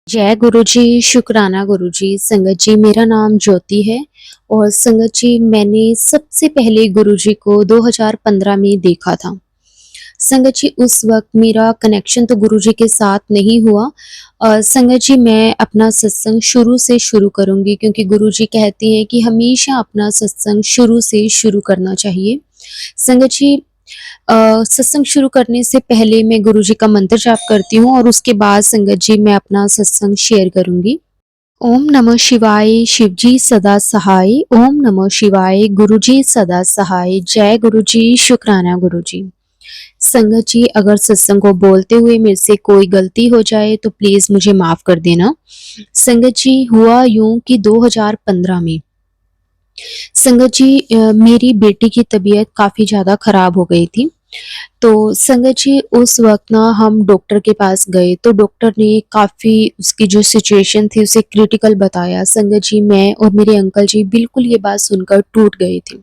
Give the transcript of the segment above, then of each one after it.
जय गुरु जी, शुकराना गुरु जी। संगत जी, मेरा नाम ज्योति है और संगत जी, मैंने सबसे पहले गुरु जी को 2015 में देखा था। संगत जी, उस वक़्त मेरा कनेक्शन तो गुरु जी के साथ नहीं हुआ। संगत जी, मैं अपना सत्संग शुरू से शुरू करूँगी क्योंकि गुरु जी कहते हैं कि हमेशा अपना सत्संग शुरू से शुरू करना चाहिए। संगत जी, सत्संग शुरू करने से पहले मैं गुरु जी का मंत्र जाप करती हूँ और उसके बाद संगत जी मैं अपना सत्संग शेयर करूँगी। ओम नमः शिवाय, शिव जी सदा सहाय। ओम नमः शिवाय, गुरु जी सदा सहाय। जय गुरु जी, शुकराना गुरु जी। संगत जी, अगर सत्संग को बोलते हुए मेरे से कोई गलती हो जाए तो प्लीज़ मुझे माफ़ कर देना। संगत जी, हुआ यूँ कि 2015 में संगत जी, मेरी बेटी की तबीयत काफ़ी ज़्यादा ख़राब हो गई थी। तो संगत जी, उस वक़्त ना हम डॉक्टर के पास गए तो डॉक्टर ने काफ़ी उसकी जो सिचुएशन थी उसे क्रिटिकल बताया। संगत जी, मैं और मेरे अंकल जी बिल्कुल ये बात सुनकर टूट गए थे।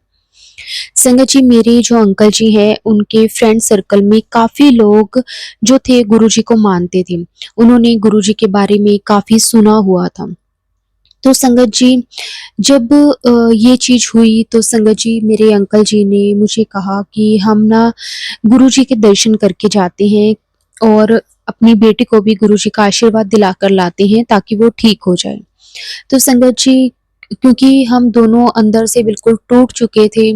संगत जी, मेरे जो अंकल जी हैं उनके फ्रेंड सर्कल में काफ़ी लोग जो थे गुरुजी को मानते थे। उन्होंने गुरुजी के बारे में काफ़ी सुना हुआ था। तो संगत जी, जब ये चीज़ हुई तो संगत जी, मेरे अंकल जी ने मुझे कहा कि हम ना गुरुजी के दर्शन करके जाते हैं और अपनी बेटी को भी गुरुजी का आशीर्वाद दिलाकर लाते हैं ताकि वो ठीक हो जाए। तो संगत जी, क्योंकि हम दोनों अंदर से बिल्कुल टूट चुके थे,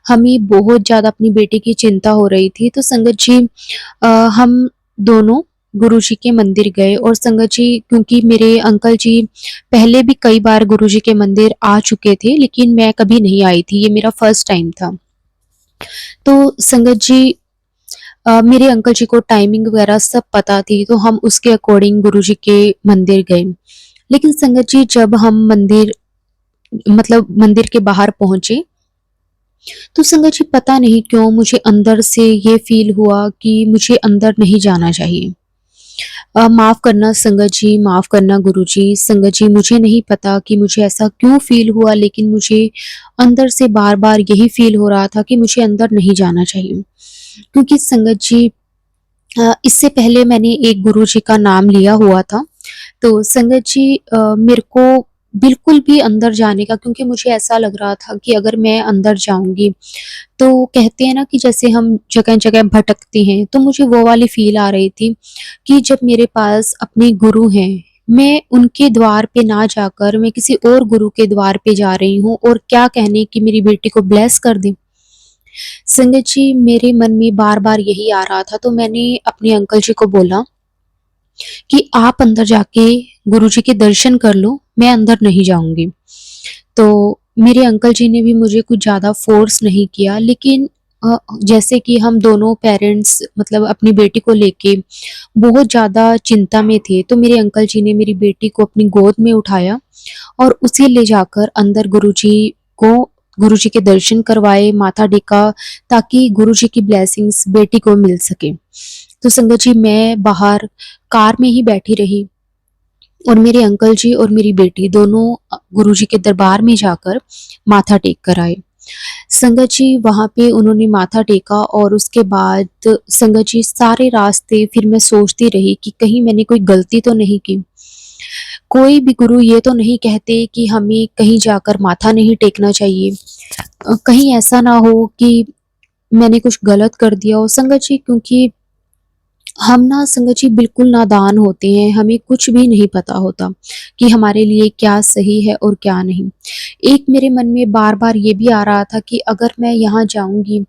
हमें बहुत ज़्यादा अपनी बेटी की चिंता हो रही थी। तो संगत जी, हम दोनों गुरुजी के मंदिर गए और संगत जी, क्योंकि मेरे अंकल जी पहले भी कई बार गुरुजी के मंदिर आ चुके थे, लेकिन मैं कभी नहीं आई थी, ये मेरा फर्स्ट टाइम था। तो संगत जी, मेरे अंकल जी को टाइमिंग वगैरह सब पता थी, तो हम उसके अकॉर्डिंग गुरुजी के मंदिर गए। लेकिन संगत जी, जब हम मंदिर के बाहर पहुँचे, तो संगत जी, पता नहीं क्यों मुझे अंदर से ये फ़ील हुआ कि मुझे अंदर नहीं जाना चाहिए। माफ़ करना संगत जी, माफ़ करना गुरुजी। संगत जी, मुझे नहीं पता कि मुझे ऐसा क्यों फ़ील हुआ, लेकिन मुझे अंदर से बार-बार यही फ़ील हो रहा था कि मुझे अंदर नहीं जाना चाहिए। क्योंकि संगत जी, इससे पहले मैंने एक गुरुजी का नाम लिया हुआ था। तो संगत जी, मेरे को बिल्कुल भी अंदर जाने का, क्योंकि मुझे ऐसा लग रहा था कि अगर मैं अंदर जाऊँगी, तो कहते हैं ना कि जैसे हम जगह-जगह भटकते हैं, तो मुझे वो वाली फ़ील आ रही थी कि जब मेरे पास अपने गुरु हैं, मैं उनके द्वार पे ना जाकर मैं किसी और गुरु के द्वार पे जा रही हूँ और क्या कहने कि मेरी बेटी को ब्लेस कर दें। संगत जी, मेरे मन में बार-बार यही आ रहा था, तो मैंने अपने अंकल जी को बोला कि आप अंदर जाके गुरुजी के दर्शन कर लो, मैं अंदर नहीं जाऊँगी। तो मेरे अंकल जी ने भी मुझे कुछ ज़्यादा फ़ोर्स नहीं किया, लेकिन जैसे कि हम दोनों पेरेंट्स मतलब अपनी बेटी को लेके बहुत ज़्यादा चिंता में थे, तो मेरे अंकल जी ने मेरी बेटी को अपनी गोद में उठाया और उसे ले जाकर अंदर गुरुजी के दर्शन करवाए, माथा टेका, ताकि गुरुजी की ब्लेसिंग्स बेटी को मिल सके। तो संगत जी, मैं बाहर कार में ही बैठी रही और मेरे अंकल जी और मेरी बेटी दोनों गुरुजी के दरबार में जाकर माथा टेक कर आए। संगत जी, वहाँ पे उन्होंने माथा टेका और उसके बाद संगत जी, सारे रास्ते फिर मैं सोचती रही कि कहीं मैंने कोई गलती तो नहीं की। कोई भी गुरु ये तो नहीं कहते कि हमें कहीं जाकर माथा नहीं टेकना चाहिए। कहीं ऐसा ना हो कि मैंने कुछ गलत कर दिया हो। संगत जी, क्योंकि हम ना संगत जी बिल्कुल नादान होते हैं, हमें कुछ भी नहीं पता होता कि हमारे लिए क्या सही है और क्या नहीं। एक मेरे मन में बार-बार ये भी आ रहा था कि अगर मैं यहाँ जाऊँगी,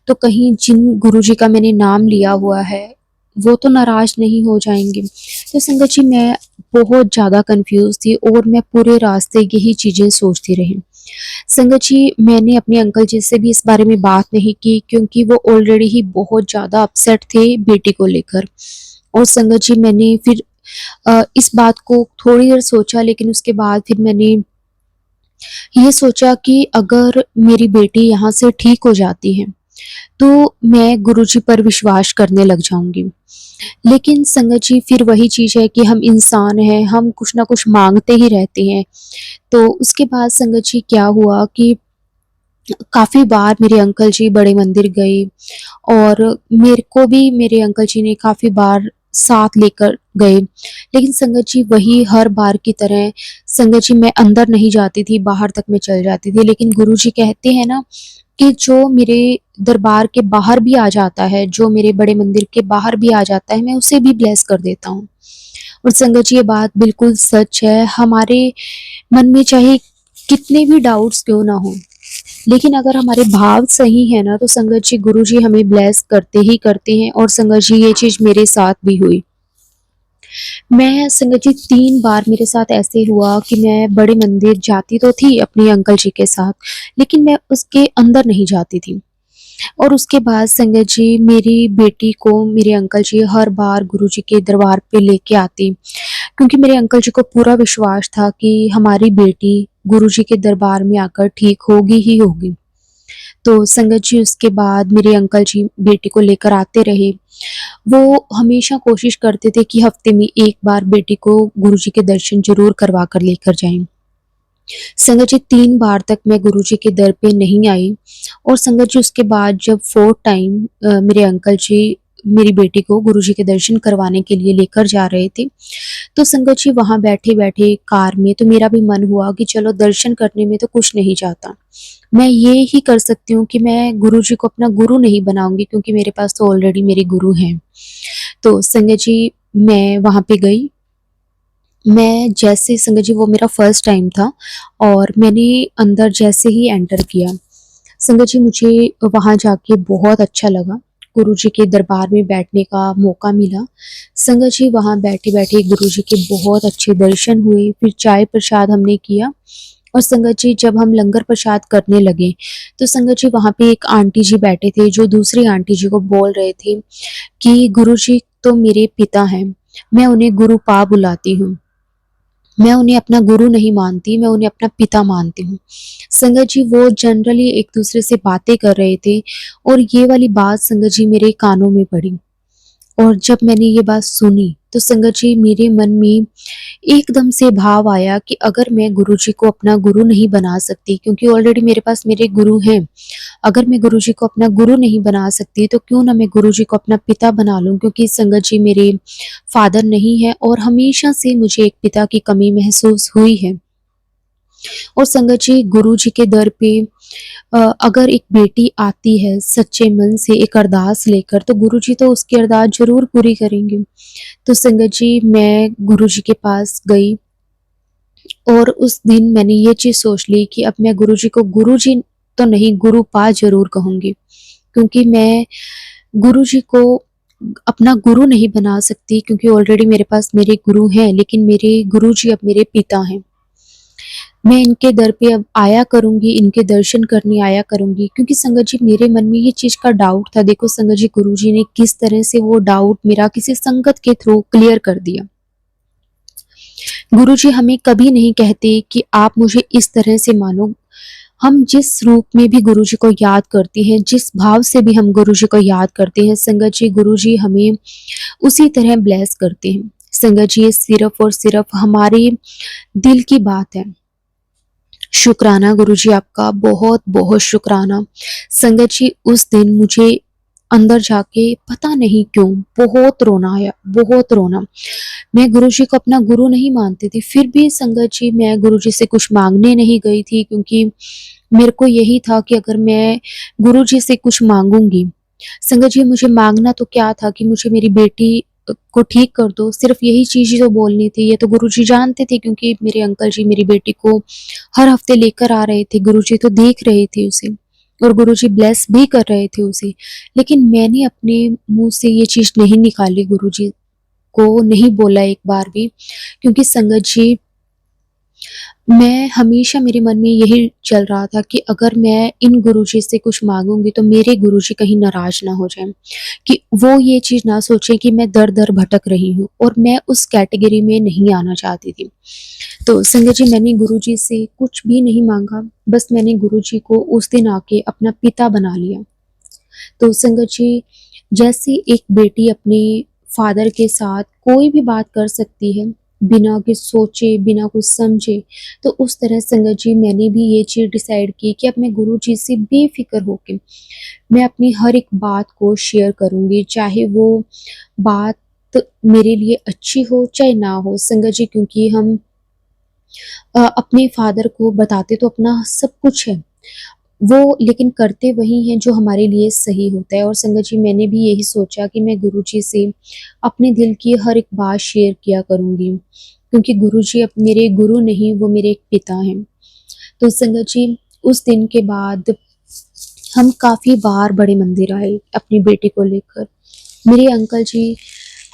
तो कहीं जिन गुरुजी का मैंने नाम लिया हुआ है, वो तो नाराज़ नहीं हो जाएँगे। तो संगत जी, मैं बहुत ज़्यादा कन्फ्यूज़ थी और मैं पूरे रास्ते यही चीज़ें सोचती रही। संगत जी, मैंने अपने अंकल जी से भी इस बारे में बात नहीं की क्योंकि वो ऑलरेडी ही बहुत ज़्यादा अपसेट थे बेटी को लेकर। और संगत जी, मैंने फिर इस बात को थोड़ी देर सोचा, लेकिन उसके बाद फिर मैंने ये सोचा कि अगर मेरी बेटी यहाँ से ठीक हो जाती है, तो मैं गुरुजी पर विश्वास करने लग जाऊँगी। लेकिन संगत जी, फिर वही चीज़ है कि हम इंसान हैं, हम कुछ न कुछ माँगते ही रहते हैं। तो उसके बाद संगत जी क्या हुआ कि काफ़ी बार मेरे अंकल जी बड़े मंदिर गए और मेरे को भी मेरे अंकल जी ने काफ़ी बार साथ लेकर गए। लेकिन संगत जी वही हर बार की तरह संगत जी मैं अंदर नहीं जाती थी, बाहर तक मैं चल जाती थी। लेकिन गुरुजी कहते हैं ना कि जो मेरे दरबार के बाहर भी आ जाता है, जो मेरे बड़े मंदिर के बाहर भी आ जाता है, मैं उसे भी ब्लेस कर देता हूँ। और संगत जी ये बात बिल्कुल सच है। हमारे मन में चाहे कितने भी डाउट्स क्यों ना हो, लेकिन अगर हमारे भाव सही है ना, तो संगत जी गुरुजी हमें ब्लेस करते ही करते हैं। और संगत जी ये चीज़ मेरे साथ भी हुई। मैं संगत जी 3 बार मेरे साथ ऐसे हुआ कि मैं बड़े मंदिर जाती तो थी अपने अंकल जी के साथ, लेकिन मैं उसके अंदर नहीं जाती थी। और उसके बाद संगत जी मेरी बेटी को मेरे अंकल जी हर बार गुरुजी के दरबार पे लेके आते, क्योंकि मेरे अंकल जी को पूरा विश्वास था कि हमारी बेटी गुरुजी के दरबार में आकर ठीक होगी ही होगी। तो संगत जी उसके बाद मेरे अंकल जी बेटी को लेकर आते रहे। वो हमेशा कोशिश करते थे कि हफ्ते में 1 बार बेटी को गुरुजी के दर्शन ज़रूर करवा कर लेकर जाएँ। संगत जी 3 बार तक मैं गुरुजी के दर पे नहीं आई। और संगत जी उसके बाद जब 4th टाइम मेरे अंकल जी मेरी बेटी को गुरुजी के दर्शन करवाने के लिए लेकर जा रहे थे, तो संगत जी वहाँ बैठे-बैठे कार में तो मेरा भी मन हुआ कि चलो दर्शन करने में तो कुछ नहीं जाता। मैं ये ही कर सकती हूँ कि मैं गुरुजी को अपना गुरु नहीं बनाऊँगी, क्योंकि मेरे पास तो ऑलरेडी मेरे गुरु हैं। तो संगत जी मैं वहाँ पे गई। मैं जैसे संगत जी वो मेरा फर्स्ट टाइम था और मैंने अंदर जैसे ही एंटर किया, संगत जी मुझे वहाँ जाके बहुत अच्छा लगा। गुरुजी के दरबार में बैठने का मौका मिला। संगत जी वहाँ बैठे-बैठे गुरुजी के बहुत अच्छे दर्शन हुए, फिर चाय प्रसाद हमने किया। और संगत जी जब हम लंगर प्रसाद करने लगे, तो संगत जी वहाँ पे एक आंटी जी बैठे थे, जो दूसरी आंटी जी को बोल रहे थे कि गुरुजी तो मेरे पिता हैं, मैं उन्हें गुरुपा बुलाती हूँ। मैं उन्हें अपना गुरु नहीं मानती, मैं उन्हें अपना पिता मानती हूँ। संगत जी वो जनरली एक-दूसरे से बातें कर रहे थे और ये वाली बात संगत जी मेरे कानों में पड़ी। और जब मैंने ये बात सुनी, तो संगत जी मेरे मन में एकदम से भाव आया कि अगर मैं गुरुजी को अपना गुरु नहीं बना सकती, क्योंकि ऑलरेडी मेरे पास मेरे गुरु हैं। अगर मैं गुरुजी को अपना गुरु नहीं बना सकती, तो क्यों ना मैं गुरुजी को अपना पिता बना लूँ, क्योंकि संगत जी मेरे फादर नहीं हैं और हमेशा से मुझे एक पिता की कमी महसूस हुई है। और संगत जी गुरुजी के दर पे अगर एक बेटी आती है सच्चे मन से एक अरदास लेकर, तो गुरुजी तो उसकी अरदास ज़रूर पूरी करेंगे। तो संगत जी मैं गुरुजी के पास गई और उस दिन मैंने ये चीज़ सोच ली कि अब मैं गुरुजी को गुरुजी तो नहीं, गुरुपा ज़रूर कहूँगी, क्योंकि मैं गुरुजी को अपना गुरु नहीं बना सकती, क्योंकि ऑलरेडी मेरे पास मेरे गुरु हैं, लेकिन मेरे गुरुजी अब मेरे पिता हैं। मैं इनके दर पे अब आया करूँगी, इनके दर्शन करने आया करूँगी, क्योंकि संगत जी मेरे मन में ये चीज़ का डाउट था। देखो संगत जी गुरुजी ने किस तरह से वो डाउट मेरा किसी संगत के थ्रू क्लियर कर दिया। गुरुजी हमें कभी नहीं कहते कि आप मुझे इस तरह से मानो। हम जिस रूप में भी गुरुजी को याद करते हैं, जिस भाव से भी हम गुरुजी को याद करते हैं, संगत जी गुरुजी हमें उसी तरह ब्लेस करते हैं। संगत जी ये सिर्फ़ और सिर्फ़ हमारे दिल की बात है। शुक्राना गुरुजी आपका, बहुत-बहुत शुक्राना। संगत जी उस दिन मुझे अंदर जाके पता नहीं क्यों बहुत रोना आया, बहुत रोना। मैं गुरुजी को अपना गुरु नहीं मानती थी, फिर भी संगत जी मैं गुरुजी से कुछ माँगने नहीं गई थी, क्योंकि मेरे को यही था कि अगर मैं गुरुजी से कुछ माँगूँगी, संगत जी मुझे माँगना तो क्या था कि मुझे मेरी बेटी को ठीक कर दो, सिर्फ़ यही चीज़ ही तो बोलनी थी। ये तो गुरुजी जानते थे, क्योंकि मेरे अंकल जी मेरी बेटी को हर हफ्ते लेकर आ रहे थे, गुरुजी तो देख रहे थे उसे और गुरुजी ब्लेस भी कर रहे थे उसे। लेकिन मैंने अपने मुँह से ये चीज़ नहीं निकाली, गुरुजी को नहीं बोला एक बार भी, क्योंकि संगत जी मैं हमेशा मेरे मन में यही चल रहा था कि अगर मैं इन गुरुजी से कुछ माँगूँगी, तो मेरे गुरुजी कहीं नाराज़ ना हो जाएँ, कि वो ये चीज़ ना सोचें कि मैं दर-दर भटक रही हूँ, और मैं उस कैटेगरी में नहीं आना चाहती थी। तो संगत जी मैंने गुरुजी से कुछ भी नहीं माँगा, बस मैंने गुरुजी को उस दिन आके अपना पिता बना लिया। तो संगत जी जैसे एक बेटी अपने फादर के साथ कोई भी बात कर सकती है, बिना कुछ सोचे, बिना कुछ समझे, तो उस तरह संगत जी मैंने भी ये चीज़ डिसाइड की कि अब मैं गुरुजी से बेफ़िक्र होके मैं अपनी हर एक बात को शेयर करूँगी, चाहे वो बात बात मेरे लिए अच्छी हो चाहे ना हो संगत जी, क्योंकि हम अपने फादर को बताते तो अपना सब कुछ है, वो लेकिन करते वही हैं जो हमारे लिए सही होता है। और संगत जी, मैंने भी यही सोचा कि मैं गुरुजी से अपने दिल की हर एक बात शेयर किया करूँगी, क्योंकि गुरुजी अब मेरे गुरु नहीं, वो मेरे एक पिता हैं। तो संगत जी, उस दिन के बाद हम काफ़ी बार बड़े मंदिर आए अपनी बेटी को लेकर। मेरे अंकल जी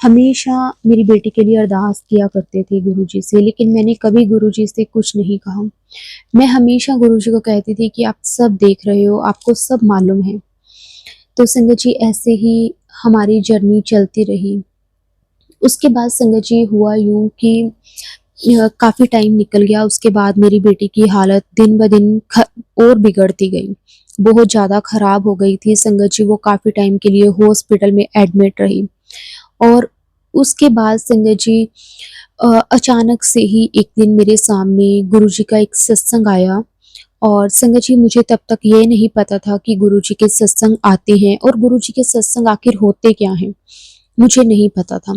हमेशा मेरी बेटी के लिए अरदास किया करते थे गुरुजी से, लेकिन मैंने कभी गुरुजी से कुछ नहीं कहा। मैं हमेशा गुरुजी को कहती थी कि आप सब देख रहे हो, आपको सब मालूम है। तो संगत जी, ऐसे ही हमारी जर्नी चलती रही। उसके बाद संगत जी हुआ यूँ कि काफ़ी टाइम निकल गया, उसके बाद मेरी बेटी की हालत दिन ब दिन और बिगड़ती गई। बहुत ज़्यादा खराब हो गई थी संगत जी, वो काफ़ी टाइम के लिए हॉस्पिटल में एडमिट रही। और उसके बाद संगत जी अचानक से ही एक दिन मेरे सामने गुरुजी का एक सत्संग आया। और संगत जी, मुझे तब तक ये नहीं पता था कि गुरुजी के सत्संग आते हैं और गुरुजी के सत्संग आखिर होते क्या हैं, मुझे नहीं पता था।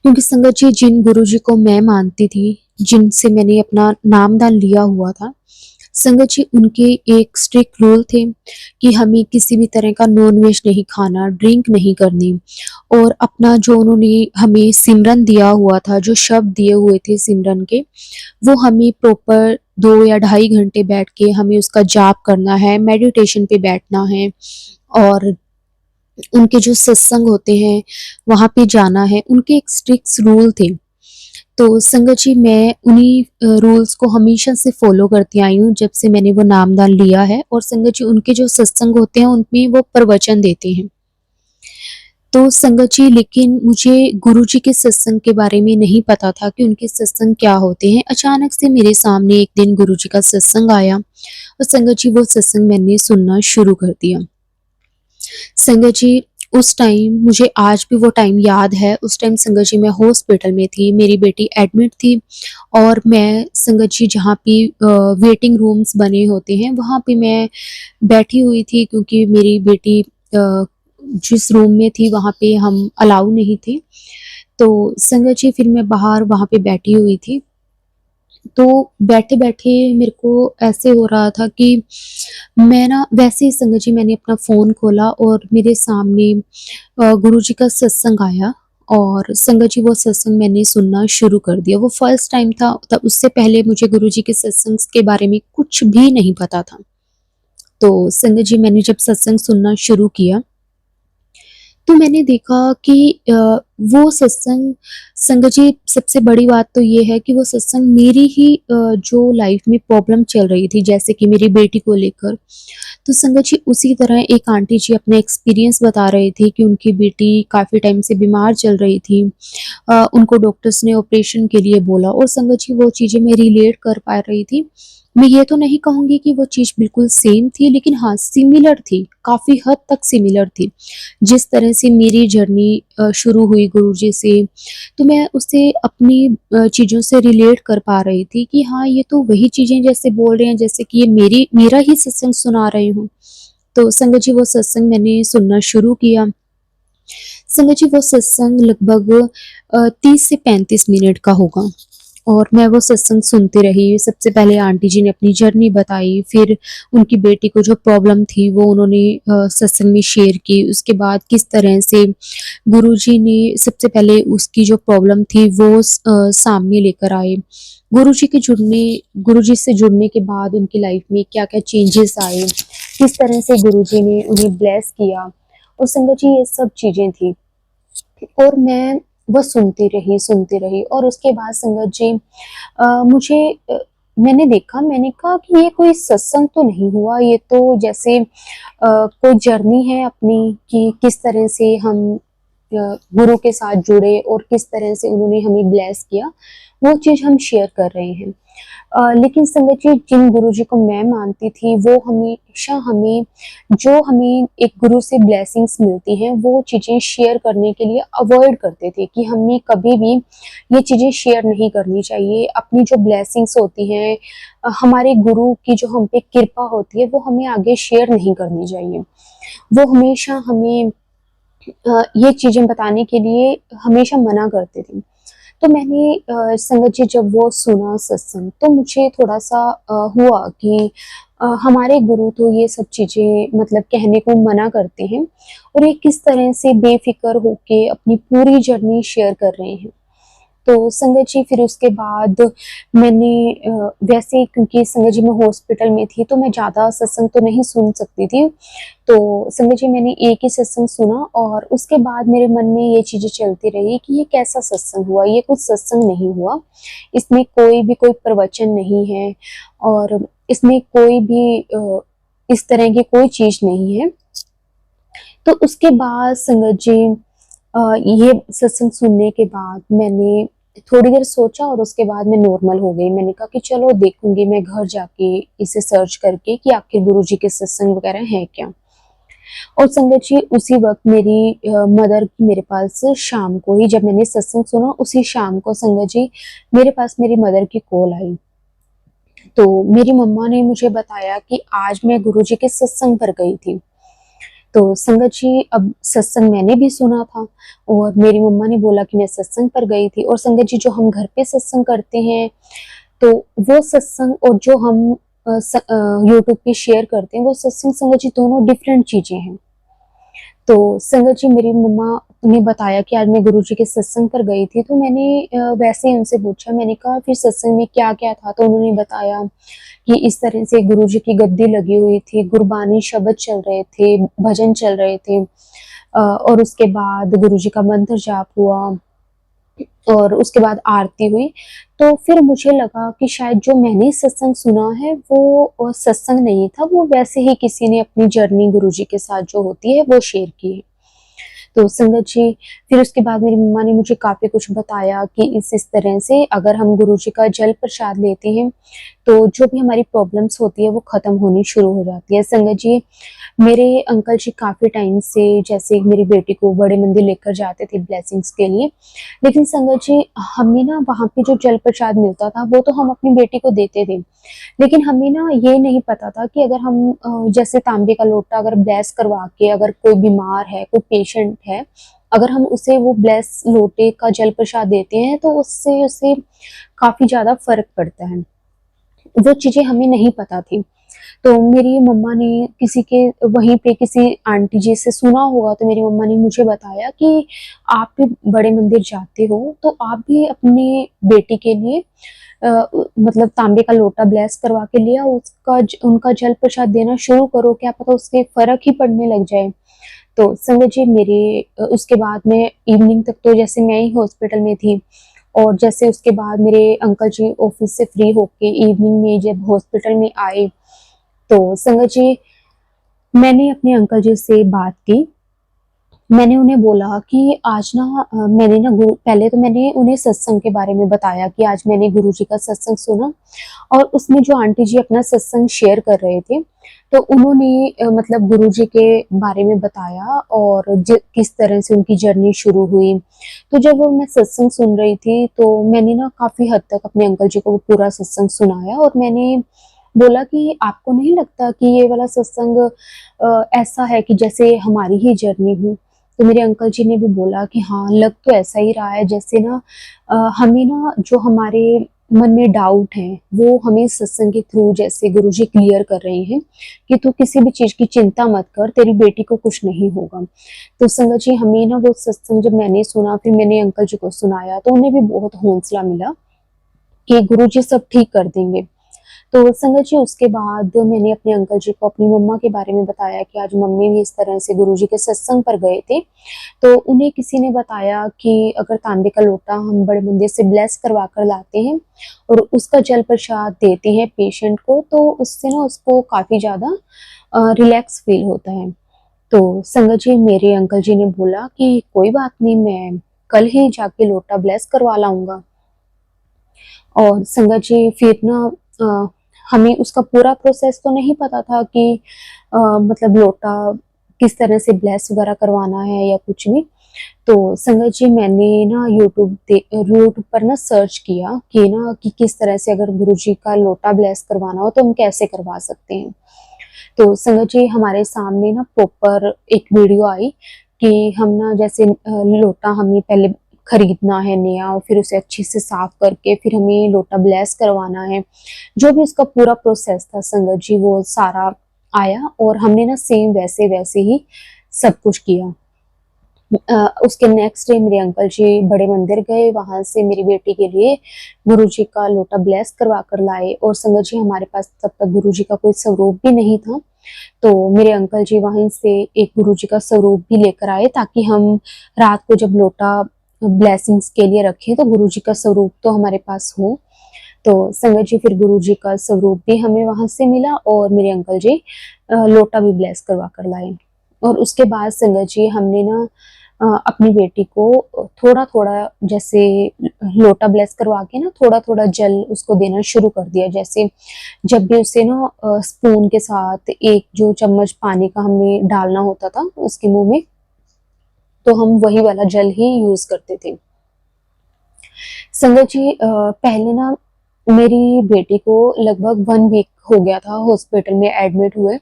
क्योंकि संगत जी, जिन गुरुजी को मैं मानती थी, जिनसे मैंने अपना नामदान लिया हुआ था, संगत जी उनके एक स्ट्रिक्ट रूल थे कि हमें किसी भी तरह का नॉन-वेज नहीं खाना, ड्रिंक नहीं करनी। और अपना जो उन्होंने हमें सिमरन दिया हुआ था, जो शब्द दिए हुए थे सिमरन के, वो हमें प्रॉपर 2 या ढाई घंटे बैठ के हमें उसका जाप करना है, मेडिटेशन पे बैठना है। और उनके जो सत्संग होते हैं, वहाँ पे जाना है, उनके एक स्ट्रिक्ट रूल थे। तो संगत जी, मैं उन्हीं रूल्स को हमेशा से फ़ॉलो करती आई हूँ, जब से मैंने वो नामदान लिया है। और संगत जी, उनके जो सत्संग होते हैं, उनमें वो प्रवचन देते हैं। तो संगत जी, लेकिन मुझे गुरुजी के सत्संग के बारे में नहीं पता था कि उनके सत्संग क्या होते हैं। अचानक से मेरे सामने एक दिन गुरुजी का सत्संग आया और संगत जी, वो सत्संग मैंने सुनना शुरू कर दिया। संगत जी, उस टाइम मुझे आज भी वो टाइम याद है। उस टाइम संगत जी मैं हॉस्पिटल में थी, मेरी बेटी एडमिट थी। और मैं संगत जी जहाँ पे वेटिंग रूम्स बने होते हैं, वहाँ पे मैं बैठी हुई थी, क्योंकि मेरी बेटी जिस रूम में थी वहाँ पे हम अलाउ नहीं थे। तो संगत जी, फिर मैं बाहर वहाँ पे बैठी हुई थी। तो बैठे-बैठे मेरे को ऐसे हो रहा था कि मैं ना, वैसे ही संगत जी मैंने अपना फ़ोन खोला और मेरे सामने गुरुजी का सत्संग आया। और संगत जी, वो सत्संग मैंने सुनना शुरू कर दिया। वो फर्स्ट टाइम था, तब उससे पहले मुझे गुरुजी के सत्संग के बारे में कुछ भी नहीं पता था। तो संगत जी, मैंने जब सत्संग सुनना शुरू किया, तो मैंने देखा कि वो सत्संग, संगत जी सबसे बड़ी बात तो ये है कि वो सत्संग मेरी ही जो लाइफ में प्रॉब्लम चल रही थी, जैसे कि मेरी बेटी को लेकर। तो संगत जी, उसी तरह एक आंटी जी अपना एक्सपीरियंस बता रहे थे कि उनकी बेटी काफ़ी टाइम से बीमार चल रही थी। उनको डॉक्टर्स ने ऑपरेशन के लिए बोला। और संगत जी, वो चीज़ें मैं रिलेट कर पा रही थी। मैं ये तो नहीं कहूँगी कि वो चीज़ बिल्कुल सेम थी, लेकिन हाँ, सिमिलर थी, काफ़ी हद तक सिमिलर थी। जिस तरह से मेरी जर्नी शुरू हुई गुरुजी से, तो मैं उससे अपनी चीज़ों से रिलेट कर पा रही थी कि हाँ, ये तो वही चीज़ें जैसे बोल रहे हैं, जैसे कि ये मेरा ही सत्संग सुना रहे हों। तो संगत जी, वो सत्संग मैंने सुनना शुरू किया। संगत जी, वो सत्संग लगभग 30 से 35 मिनट का होगा। और मैं वो सत्संग सुनती रही। सबसे पहले आंटी जी ने अपनी जर्नी बताई, फिर उनकी बेटी को जो प्रॉब्लम थी वो उन्होंने सत्संग में शेयर की। उसके बाद किस तरह से गुरुजी ने सबसे पहले उसकी जो प्रॉब्लम थी वो सामने लेकर आए। गुरुजी से जुड़ने के बाद उनकी लाइफ में क्या-क्या चेंजेस आए, किस तरह से गुरुजी ने उन्हें ब्लेस किया। और संगत जी, ये सब चीज़ें थी। और मैं वो सुनती रही। और उसके बाद संगत जी, मुझे मैंने कहा कि ये कोई सत्संग तो नहीं हुआ, ये तो जैसे कोई जर्नी है अपनी, कि किस तरह से हम गुरु के साथ जुड़े और किस तरह से उन्होंने हमें ब्लेस किया, वो चीज़ हम शेयर कर रहे हैं। लेकिन संगत जी, जिन गुरुजी को मैं मानती थी, वो हमेशा हमें, जो हमें एक गुरु से ब्लेसिंग्स मिलती हैं, वो चीज़ें शेयर करने के लिए अवॉइड करते थे कि हमें कभी भी ये चीज़ें शेयर नहीं करनी चाहिए। अपनी जो ब्लेसिंग्स होती हैं, हमारे गुरु की जो हम पे कृपा होती है, वो हमें आगे शेयर नहीं करनी चाहिए। वो हमेशा हमें ये चीज़ें बताने के लिए हमेशा मना करते थे। तो मैंने संगत जी जब वो सुना सत्संग, तो मुझे थोड़ा-सा हुआ कि हमारे गुरु तो ये सब चीज़ें मतलब कहने को मना करते हैं और ये किस तरह से बेफ़िक्र होके अपनी पूरी जर्नी शेयर कर रहे हैं। तो संगत जी फिर उसके बाद मैंने वैसे क्योंकि संगत जी मैं हॉस्पिटल में थी, तो मैं ज़्यादा सत्संग तो नहीं सुन सकती थी। तो संगत जी मैंने एक ही सत्संग सुना और उसके बाद मेरे मन में ये चीज़ें चलती रही कि ये कैसा सत्संग हुआ? ये कुछ सत्संग नहीं हुआ। इसमें कोई प्रवचन नहीं है और इसमें कोई भी इस तरह की कोई चीज़ नहीं है। तो उसके बाद संगत जी ये सत्संग सुनने के बाद मैंने थोड़ी देर सोचा और उसके बाद मैं नॉर्मल हो गई। मैंने कहा कि चलो देखूँगी मैं घर जाके इसे सर्च करके कि आखिर गुरुजी के सत्संग वगैरह हैं क्या? और संगत जी उसी वक़्त मेरी मदर की मेरे पास शाम को ही जब मैंने सत्संग सुना उसी शाम को संगत जी मेरे पास मेरी मदर की कॉल आई। तो मेरी मम्मा ने मुझे बताया कि आज मैं गुरुजी के सत्संग पर गई थी। तो संगत जी अब सत्संग मैंने भी सुना था और मेरी मम्मा ने बोला कि मैं सत्संग पर गई थी और संगत जी जो हम घर पे सत्संग करते हैं, तो वो सत्संग और जो हम यूट्यूब पे शेयर करते हैं, वो सत्संग संगत जी दोनों डिफरेंट चीज़ें हैं। तो संगत जी मेरी मम्मा ने बताया कि आज मैं गुरुजी के सत्संग पर गई थी, तो मैंने वैसे ही उनसे पूछा, मैंने कहा फिर सत्संग में क्या-क्या था? तो उन्होंने बताया कि इस तरह से गुरुजी की गद्दी लगी हुई थी, गुरबानी शब्द चल रहे थे, भजन चल रहे थे और उसके बाद गुरुजी का मंत्र जाप हुआ और उसके बाद आरती हुई। तो फिर मुझे लगा कि शायद जो मैंने सत्संग सुना है वो सत्संग नहीं था, वो वैसे ही किसी ने अपनी जर्नी गुरुजी के साथ जो होती है वो शेयर की है। तो संगत जी फिर उसके बाद मेरी मम्मा ने मुझे काफ़ी कुछ बताया कि इस तरह से अगर हम गुरुजी का जल प्रसाद लेते हैं, तो जो भी हमारी प्रॉब्लम्स होती है वो ख़त्म होनी शुरू हो जाती है। संगत जी मेरे अंकल जी काफ़ी टाइम से जैसे मेरी बेटी को बड़े मंदिर लेकर जाते थे ब्लेसिंग्स के लिए, लेकिन संगत जी हमें ना वहाँ पे जो जल प्रसाद मिलता था वो तो हम अपनी बेटी को देते थे। लेकिन हमें ना ये नहीं पता था कि अगर हम जैसे तांबे का लोटा अगर ब्लेस करवा के अगर कोई बीमार है, कोई पेशेंट है, अगर हम उसे वो ब्लेस लोटे का जल प्रसाद देते हैं तो उससे उसे काफ़ी ज़्यादा फ़र्क पड़ता है। वो चीज़ें हमें नहीं पता थी। तो मेरी मम्मा ने किसी के वहीं पे किसी आंटी जी से सुना होगा तो मेरी मम्मा ने मुझे बताया कि आप भी बड़े मंदिर जाते हो, तो आप भी अपनी बेटी के लिए मतलब तांबे का लोटा ब्लेस करवा के ले आओ, उसका उनका जल प्रसाद देना शुरू करो, क्या पता उससे फ़र्क ही पड़ने लग जाए। तो संगत जी मेरे उसके बाद में इवनिंग तक तो जैसे मैं ही हॉस्पिटल में थी और जैसे उसके बाद मेरे अंकल जी ऑफ़िस से फ्री होके इवनिंग में जब हॉस्पिटल में आए, तो संगत जी मैंने अपने अंकल जी से बात की। मैंने उन्हें बोला कि आज ना मैंने ना गुरु पहले तो मैंने उन्हें सत्संग के बारे में बताया कि आज मैंने गुरुजी का सत्संग सुना और उसमें जो आंटी जी अपना सत्संग शेयर कर रहे थे, तो उन्होंने मतलब गुरुजी के बारे में बताया और किस तरह से उनकी जर्नी शुरू हुई। तो जब वो मैं सत्संग सुन रही थी, तो मैंने ना काफ़ी हद तक अपने अंकल जी को वो पूरा सत्संग सुनाया और मैंने बोला कि आपको नहीं लगता कि ये वाला सत्संग ऐसा है कि जैसे हमारी ही जर्नी हो? तो मेरे अंकल जी ने भी बोला कि हाँ, लग तो ऐसा ही रहा है जैसे ना हमें ना जो हमारे मन में डाउट हैं, वो हमें सत्संग के थ्रू जैसे गुरुजी क्लियर कर रहे हैं कि तू किसी भी चीज़ की चिंता मत कर, तेरी बेटी को कुछ नहीं होगा। तो संगत जी हमें ना वो सत्संग जब मैंने सुना, फिर मैंने अंकल जी को सुनाया, तो उन्हें भी बहुत हौसला मिला कि गुरुजी सब ठीक कर देंगे। तो संगत जी उसके बाद मैंने अपने अंकल जी को अपनी मम्मा के बारे में बताया कि आज मम्मी भी इस तरह से गुरुजी के सत्संग पर गए थे। तो उन्हें किसी ने बताया कि अगर तांबे का लोटा हम बड़े मंदिर से ब्लेस करवा कर लाते हैं और उसका जल प्रसाद देते हैं पेशेंट को, तो उससे ना उसको काफ़ी ज़्यादा रिलैक्स फ़ील होता है। तो संगत जी मेरे अंकल जी ने बोला कि कोई बात नहीं, मैं कल ही जाके लोटा ब्लेस करवा लाऊँगा। और संगत जी फिर ना अ, हमें उसका पूरा प्रोसेस तो नहीं पता था कि मतलब लोटा किस तरह से ब्लेस वगैरह करवाना है या कुछ भी। तो संगत जी मैंने ना यूट्यूब पर ना सर्च किया कि ना कि किस तरह से अगर गुरुजी का लोटा ब्लेस करवाना हो तो हम कैसे करवा सकते हैं। तो संगत जी हमारे सामने ना प्रॉपर एक वीडियो आई कि हम ना जैसे लोटा हमें पहले खरीदना है नया और फिर उसे अच्छे से साफ करके फिर हमें लोटा ब्लेस करवाना है। जो भी उसका पूरा प्रोसेस था संगत जी वो सारा आया और हमने ना सेम वैसे वैसे ही सब कुछ किया। उसके नेक्स्ट डे मेरे अंकल जी बड़े मंदिर गए, वहां से मेरी बेटी के लिए गुरु जी का लोटा ब्लेस करवा कर लाए। और संगत जी हमारे पास तब तक गुरु जी का कोई स्वरूप भी नहीं था, तो मेरे अंकल जी वहीं से एक गुरु जी का स्वरूप भी लेकर आए ताकि हम रात को जब लोटा ब्लेसिंग्स के लिए रखें तो गुरु जी का स्वरूप तो हमारे पास हो। तो संगत जी फिर गुरु जी का स्वरूप भी हमें वहां से मिला और मेरे अंकल जी लोटा भी ब्लेस करवा कर लाए। और उसके बाद संगत जी हमने ना अपनी बेटी को थोड़ा थोड़ा जैसे लोटा ब्लेस करवा के ना थोड़ा थोड़ा जल उसको देना शुरू कर दिया। जैसे जब भी उसे ना स्पून के साथ एक जो चम्मच पानी का हमने डालना होता था उसके मुंह में, तो हम वही वाला जल ही यूज करते थे। संगत जी पहले ना मेरी बेटी को लगभग 1 वीक हो गया था हॉस्पिटल में एडमिट हुए,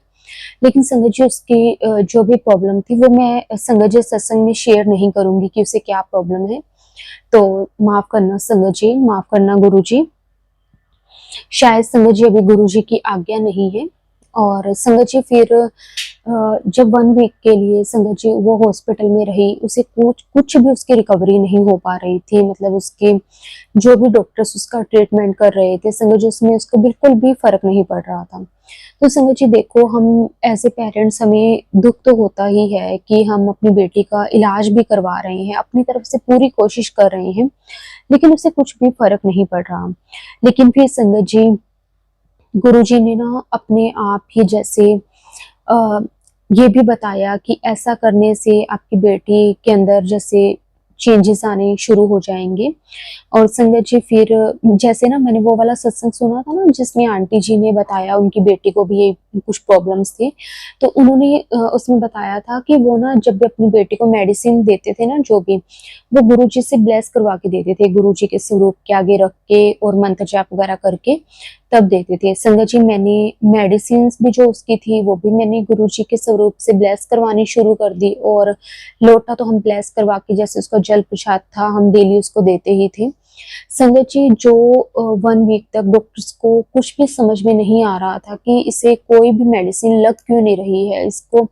लेकिन संगत जी उसकी जो भी प्रॉब्लम थी वो मैं संगत जी सत्संग में शेयर नहीं करूंगी कि उसे क्या प्रॉब्लम है। तो माफ करना संगत जी, माफ करना गुरु जी। शायद संगत जी अभी गुरु जी की आज्ञा नहीं है। और संगत जी फिर जब 1 वीक के लिए संगत जी वो हॉस्पिटल में रही, उसे कुछ कुछ भी उसकी रिकवरी नहीं हो पा रही थी। मतलब उसके जो भी डॉक्टर्स उसका ट्रीटमेंट कर रहे थे संगत जी उसमें उसको बिल्कुल भी फर्क नहीं पड़ रहा था। तो संगत जी देखो हम एज ए पेरेंट्स हमें दुख तो होता ही है कि हम अपनी बेटी का इलाज भी करवा रहे हैं, अपनी तरफ से पूरी कोशिश कर रहे हैं, लेकिन उसे कुछ भी फर्क नहीं पड़ रहा। लेकिन फिर संगत जी गुरुजी ने ना अपने आप ही जैसे अ, ये भी बताया कि ऐसा करने से आपकी बेटी के अंदर जैसे चेंजेस आने शुरू हो जाएंगे। और संगत जी फिर जैसे ना मैंने वो वाला सत्संग सुना था ना जिसमें आंटी जी ने बताया उनकी बेटी को भी ये कुछ प्रॉब्लम्स थे, तो उन्होंने उसमें बताया था कि वो ना जब भी अपनी बेटी को मेडिसिन देते थे ना जो भी, वो गुरु जी से ब्लेस करवा के देते थे, गुरु जी के स्वरूप के आगे रख के और मंत्र जाप वगैरह करके तब देते थे। संगत जी मैंने मेडिसिन भी जो उसकी थी वो भी मैंने गुरु जी के स्वरूप से ब्लेस करवानी शुरू कर दी। और लोटा तो हम ब्लेस करवा के जैसे उसका जल प्रसाद था हम डेली उसको देते ही थे। संगत जी जो 1 वीक तक डॉक्टर्स को कुछ भी समझ में नहीं आ रहा था कि इसे कोई भी मेडिसिन लग क्यों नहीं रही है, इसको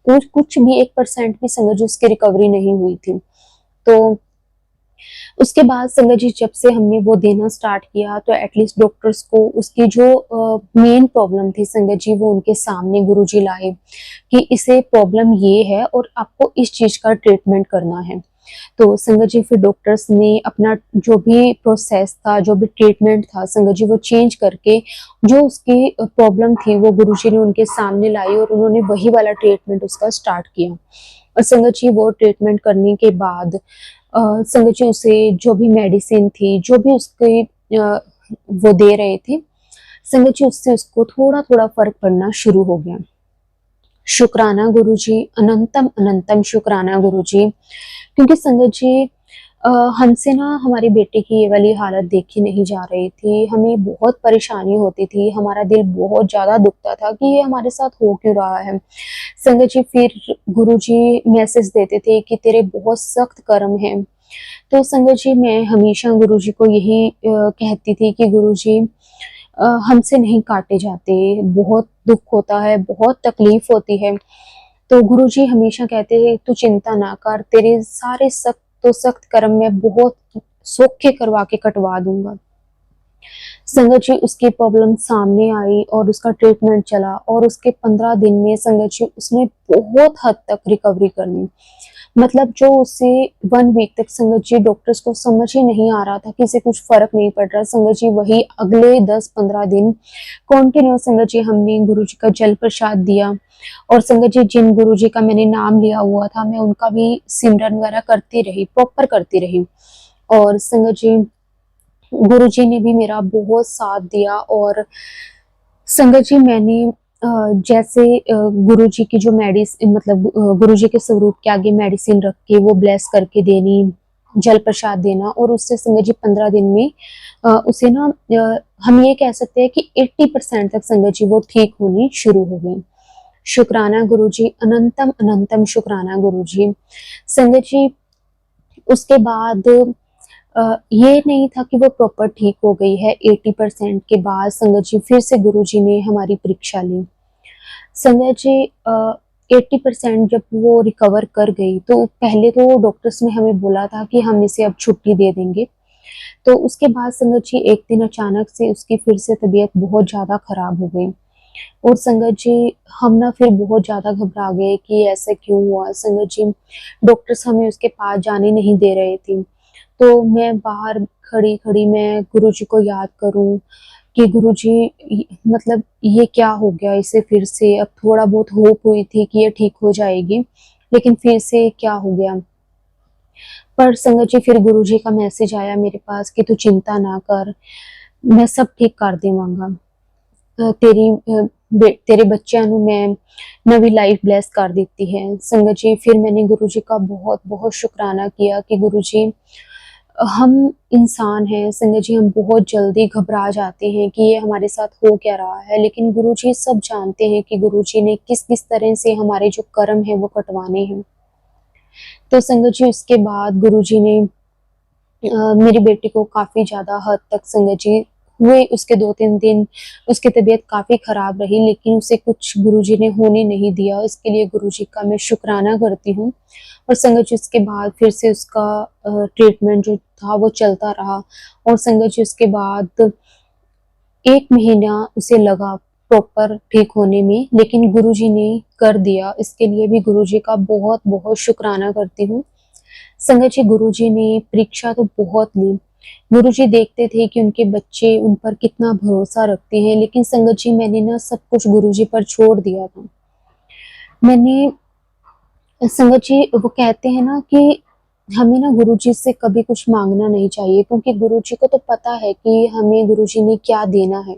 कुछ कुछ भी 1% भी संगत जी उसकी रिकवरी नहीं हुई थी। तो उसके बाद संगत जी जब से हमने वो देना स्टार्ट किया तो एटलीस्ट डॉक्टर्स को उसकी जो मेन प्रॉब्लम थी संगत जी वो उनके सामने गुरु जी लाए कि इसे प्रॉब्लम ये है और आपको इस चीज का ट्रीटमेंट करना है। तो संगत जी फिर डॉक्टर्स ने अपना जो भी प्रोसेस था जो भी ट्रीटमेंट था संगत जी वो चेंज करके जो उसकी प्रॉब्लम थी वो गुरुजी ने उनके सामने लाई और उन्होंने वही वाला ट्रीटमेंट उसका स्टार्ट किया। और संगत जी वो ट्रीटमेंट करने के बाद संगत जी उसे जो भी मेडिसिन थी जो भी उसके वो दे रहे थे संगत जी उससे उसको थोड़ा थोड़ा फर्क पड़ना शुरू हो गया। शुक्राना गुरुजी, अनंतम अनंतम शुक्राना गुरुजी। क्योंकि संगत जी हमसे ना हमारी बेटे की ये वाली हालत देखी नहीं जा रही थी, हमें बहुत परेशानी होती थी, हमारा दिल बहुत ज़्यादा दुखता था कि ये हमारे साथ हो क्यों रहा है। संगत जी फिर गुरुजी मैसेज देते थे कि तेरे बहुत सख्त कर्म हैं। तो संगत जी मैं हमेशा गुरुजी को यही कहती थी कि गुरुजी हमसे नहीं काटे जाते, बहुत दुख होता है, बहुत तकलीफ होती है। तो गुरुजी हमेशा कहते हैं तू चिंता ना कर, तेरे सारे सख्त तो सख्त कर्म मैं बहुत सौखे करवा के कटवा दूंगा। संगत जी उसकी प्रॉब्लम सामने आई और उसका ट्रीटमेंट चला और उसके 15 दिन में संगत जी उसने बहुत हद तक रिकवरी कर ली। मतलब जो उसे 1 वीक तक संगत जी डॉक्टर्स को समझ ही नहीं आ रहा था कि इसे कुछ फर्क नहीं पड़ रहा, संगत जी वही अगले 10-15 दिन कंटिन्यू संगत जी हमने गुरु जी का जल प्रसाद दिया। और संगत जी जिन गुरु जी का मैंने नाम लिया हुआ था मैं उनका भी सिमरन वगैरह करती रही, प्रॉपर करती रही। और संगत जी गुरु जी ने भी मेरा बहुत साथ दिया। और संगत जी मैंने जैसे गुरु जी की जो मेडिसिन मतलब गुरु जी के स्वरूप के आगे मेडिसिन रख के वो ब्लेस करके देनी, जल प्रसाद देना और उससे संगत जी 15 दिन में उसे ना हम ये कह सकते हैं कि 80% तक संगत जी वो ठीक होनी शुरू हो गई। शुक्राना गुरुजी, अनंतम अनंतम शुक्राना गुरुजी। संगत जी, उसके बाद ये नहीं था कि वो प्रॉपर ठीक हो गई है। 80% के बाद संगत जी फिर से गुरुजी ने हमारी परीक्षा ली। संगत जी, 80% जब वो रिकवर कर गई, तो पहले तो डॉक्टर्स ने हमें बोला था कि हम इसे अब छुट्टी दे देंगे। तो उसके बाद संगत जी एक दिन अचानक से उसकी फिर से तबीयत बहुत ज़्यादा खराब हो गई। और संगत जी, हम ना फिर बहुत ज़्यादा घबरा गए कि ऐसा क्यों हुआ? संगत जी, डॉक्टर्स हमें उसके पास जाने नहीं दे रहे थे। तो मैं बाहर खड़ी-खड़ी मैं गुरुजी को याद करूँ कि गुरुजी, मतलब ये क्या हो गया इसे फिर से? अब थोड़ा बहुत होप हुई थी कि ये ठीक हो जाएगी, लेकिन फिर से क्या हो गया? पर संगत जी फिर गुरुजी का मैसेज आया मेरे पास कि तू चिंता ना कर, मैं सब ठीक कर देवांगा। तेरे बच्चों ਨੂੰ मैं नवी लाइफ ब्लेस कर देती है। संगत जी, फिर मैंने गुरुजी का बहुत-बहुत शुक्राना किया कि गुरुजी, हम इंसान हैं संगत जी, हम बहुत जल्दी घबरा जाते हैं कि ये हमारे साथ हो क्या रहा है, लेकिन गुरुजी सब जानते हैं कि गुरुजी ने किस-किस तरह से हमारे जो कर्म हैं वो कटवाने हैं। तो संगत जी, उसके बाद गुरुजी ने मेरी बेटी को काफ़ी ज़्यादा हद तक संगत जी हुए उसके 2-3 दिन उसकी तबीयत काफ़ी ख़राब रही, लेकिन उसे कुछ गुरुजी ने होने नहीं दिया। इसके लिए गुरुजी का मैं शुक्राना करती हूँ। और संगत जी, उसके बाद फिर से उसका ट्रीटमेंट जो था वो चलता रहा। और संगत जी, उसके बाद 1 महीना उसे लगा प्रॉपर ठीक होने में, लेकिन गुरुजी ने कर दिया। इसके लिए भी गुरुजी का बहुत-बहुत शुक्राना करती हूँ। संगत जी, गुरुजी ने परीक्षा तो बहुत ली। गुरुजी देखते थे कि उनके बच्चे उन पर कितना भरोसा रखते हैं, लेकिन संगत जी मैंने ना सब कुछ गुरुजी पर छोड़ दिया था। मैंने संगत जी, वो कहते हैं ना कि हमें ना गुरुजी से कभी कुछ माँगना नहीं चाहिए, क्योंकि गुरुजी को तो पता है कि हमें गुरुजी ने क्या देना है।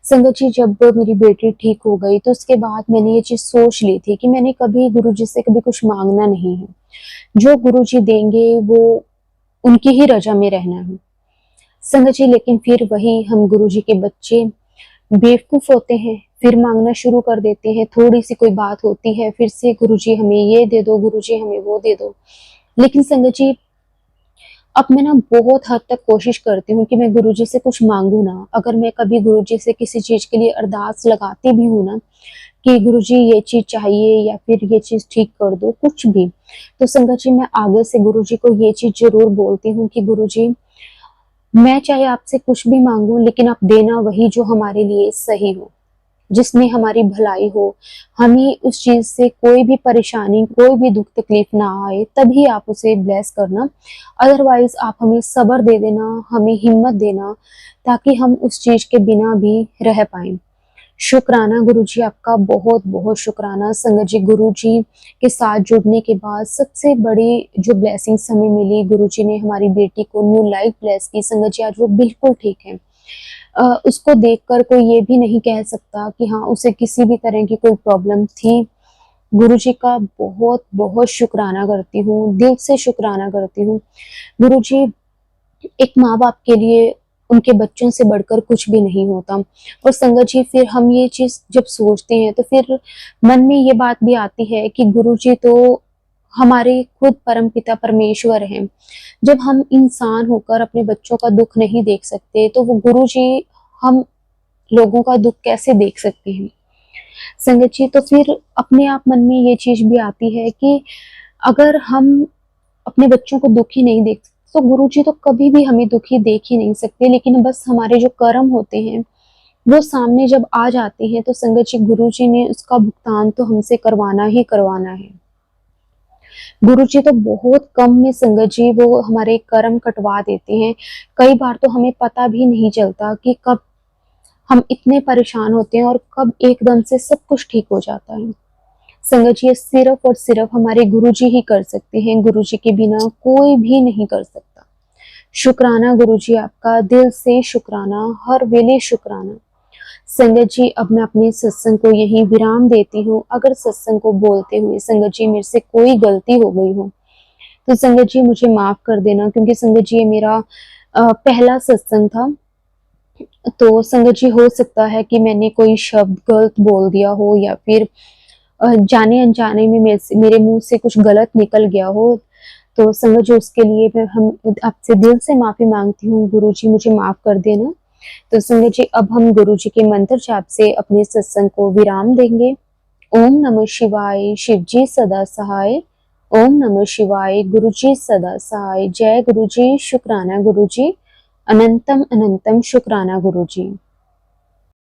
संगत जी, जब मेरी बेटी ठीक हो गई, तो उसके बाद मैंने ये चीज़ सोच ली थी कि मैंने कभी गुरुजी से कभी कुछ माँगना नहीं है। जो गुरुजी देंगे वो उनकी ही रज़ा में रहना है। संगत जी, लेकिन फिर वही हम गुरुजी के बच्चे बेवकूफ़ होते हैं, फिर माँगना शुरू कर देते हैं। थोड़ी-सी कोई बात होती है, फिर से गुरुजी हमें ये दे दो, गुरुजी हमें वो दे दो। लेकिन संगत जी, अब मैं ना बहुत हद तक कोशिश करती हूँ कि मैं गुरुजी से कुछ माँगूँ ना। अगर मैं कभी गुरुजी से किसी चीज़ के लिए अरदास लगाती भी हूँ ना कि गुरुजी ये चीज़ चाहिए या फिर ये चीज़ ठीक कर दो, कुछ भी, तो संगत जी मैं आगे से गुरुजी को ये चीज़ ज़रूर बोलती हूँ कि गुरुजी, मैं चाहे आपसे कुछ भी माँगूँ, लेकिन आप देना वही जो हमारे लिए सही हो, जिसमें हमारी भलाई हो। हमें उस चीज़ से कोई भी परेशानी, कोई भी दुःख-तकलीफ़ ना आए, तभी आप उसे ब्लेस करना। अदरवाइज़ आप हमें सब्र दे देना, हमें हिम्मत देना, ताकि हम उस चीज़ के बिना भी रह पाएँ। शुक्राना गुरुजी, आपका बहुत-बहुत शुक्राना। संगत जी, गुरुजी के साथ जुड़ने के बाद सबसे बड़ी जो ब्लेसिंग्स हमें मिली, गुरुजी ने हमारी बेटी को न्यू लाइफ ब्लेस की। संगत जी, आज वो बिल्कुल ठीक है। उसको देखकर कोई ये भी नहीं कह सकता कि हाँ, उसे किसी भी तरह की कोई प्रॉब्लम थी। गुरुजी का बहुत-बहुत शुक्राना करती हूँ, दिल से शुक्राना करती हूँ। गुरुजी, एक माँ-बाप के लिए उनके बच्चों से बढ़कर कुछ भी नहीं होता। और संगत जी, फिर हम ये चीज़ जब सोचते हैं, तो फिर मन में ये बात भी आती है कि गुरुजी तो हमारे खुद परमपिता परमेश्वर हैं। जब हम इंसान होकर अपने बच्चों का दुःख नहीं देख सकते, तो वो गुरुजी हम लोगों का दुःख कैसे देख सकते हैं? संगत जी, तो फिर अपने आप मन में ये चीज़ भी आती है कि अगर हम अपने बच्चों को दुखी नहीं देख सकते, तो गुरुजी तो कभी भी हमें दुखी देख ही नहीं सकते, लेकिन बस हमारे जो कर्म होते हैं, वो सामने जब आ जाते हैं, तो संगत जी, गुरुजी ने उसका भुगतान तो हमसे करवाना ही करवाना है। गुरुजी तो बहुत कम में संगत जी वो हमारे कर्म कटवा देते हैं। कई बार तो हमें पता भी नहीं चलता कि कब हम इतने परेशान होते हैं और कब एकदम से सब कुछ ठीक हो जाता है। संगत जी, ये सिर्फ़ और सिर्फ़ हमारे गुरुजी ही कर सकते हैं, गुरुजी के बिना कोई भी नहीं कर सकता। शुक्राना गुरुजी, आपका दिल से शुक्राना, हर वेले शुक्राना। संगत जी, अब मैं अपने सत्संग को यहीं विराम देती हूँ। अगर सत्संग को बोलते हुए संगत जी मेरे से कोई गलती हो गई हो, तो संगत जी मुझे माफ़ कर देना, क्योंकि संगत जी ये मेरा पहला सत्संग था। तो संगत जी हो सकता है कि मैंने कोई शब्द गलत बोल दिया हो या फिर जाने-अनजाने में मेरे मुँह से कुछ गलत निकल गया हो। तो संगत जी उसके लिए मैं हम आपसे दिल से माफ़ी माँगती हूँ, गुरुजी मुझे माफ़ कर देना। तो संगत जी अब हम गुरुजी के मंत्र जाप से अपने सत्संग को विराम देंगे। ओम नमः शिवाय, शिव जी सदा सहाय। ओम नमः शिवाय, गुरु जी सदा सहाय। जय गुरु जी, शुक्राना गुरु जी। अनंतम अनंतम शुक्राना गुरु जी।